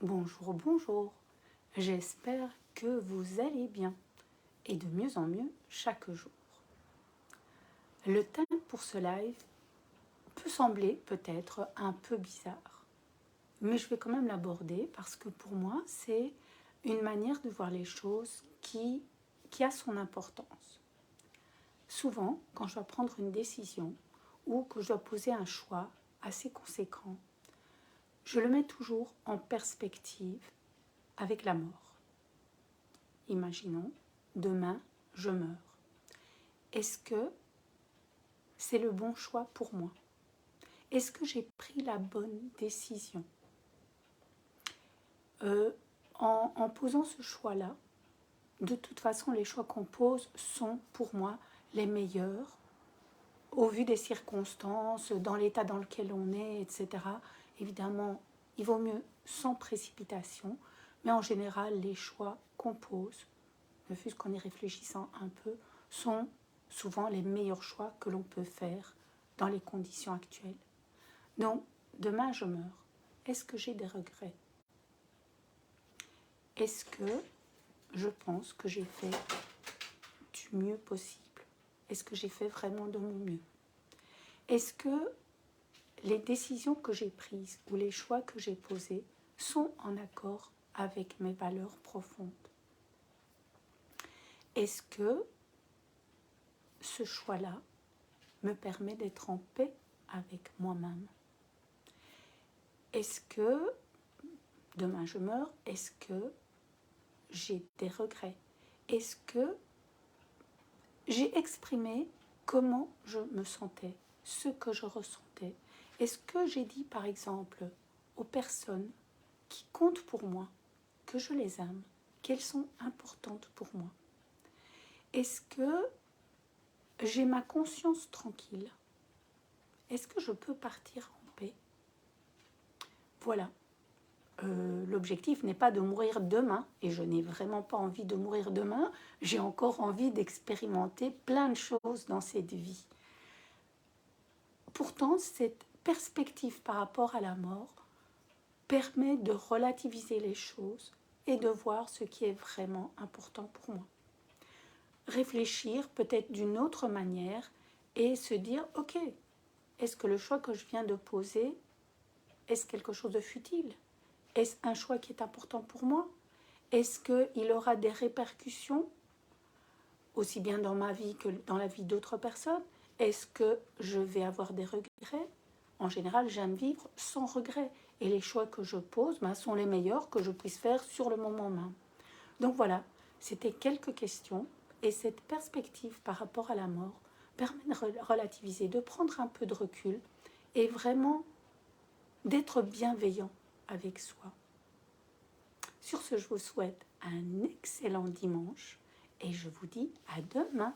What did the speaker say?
Bonjour, bonjour. J'espère que vous allez bien et de mieux en mieux chaque jour. Le thème pour ce live peut sembler peut-être un peu bizarre, mais je vais quand même l'aborder parce que pour moi, c'est une manière de voir les choses qui a son importance. Souvent, quand je dois prendre une décision ou que je dois poser un choix assez conséquent, je le mets toujours en perspective avec la mort. Imaginons, demain, je meurs. Est-ce que c'est le bon choix pour moi? Est-ce que j'ai pris la bonne décision? En posant ce choix-là, de toute façon, les choix qu'on pose sont pour moi les meilleurs au vu des circonstances, dans l'état dans lequel on est, etc. Évidemment, il vaut mieux sans précipitation, mais en général, les choix qu'on pose, ne fût-ce qu'en y réfléchissant un peu, sont souvent les meilleurs choix que l'on peut faire dans les conditions actuelles. Donc, demain je meurs. Est-ce que j'ai des regrets? Est-ce que je pense que j'ai fait du mieux possible? Est-ce que j'ai fait vraiment de mon mieux? Est-ce que les décisions que j'ai prises ou les choix que j'ai posés sont en accord avec mes valeurs profondes? Est-ce que ce choix-là me permet d'être en paix avec moi-même? Est-ce que, demain je meurs, est-ce que j'ai des regrets? Est-ce que j'ai exprimé comment je me sentais, ce que je ressentais? Est-ce que j'ai dit par exemple aux personnes qui comptent pour moi que je les aime, qu'elles sont importantes pour moi? Est-ce que j'ai ma conscience tranquille? Est-ce que je peux partir en paix? Voilà. L'objectif n'est pas de mourir demain, et je n'ai vraiment pas envie de mourir demain, j'ai encore envie d'expérimenter plein de choses dans cette vie. Pourtant, cette perspective par rapport à la mort permet de relativiser les choses et de voir ce qui est vraiment important pour moi. Réfléchir peut-être d'une autre manière et se dire, ok, est-ce que le choix que je viens de poser, est-ce quelque chose de futile? Est-ce un choix qui est important pour moi? Est-ce qu'il aura des répercussions, aussi bien dans ma vie que dans la vie d'autres personnes? Est-ce que je vais avoir des regrets? En général, j'aime vivre sans regret. Et les choix que je pose sont les meilleurs que je puisse faire sur le moment même. Donc voilà, c'était quelques questions. Et cette perspective par rapport à la mort permet de relativiser, de prendre un peu de recul et vraiment d'être bienveillant avec soi. Sur ce, je vous souhaite un excellent dimanche et je vous dis à demain.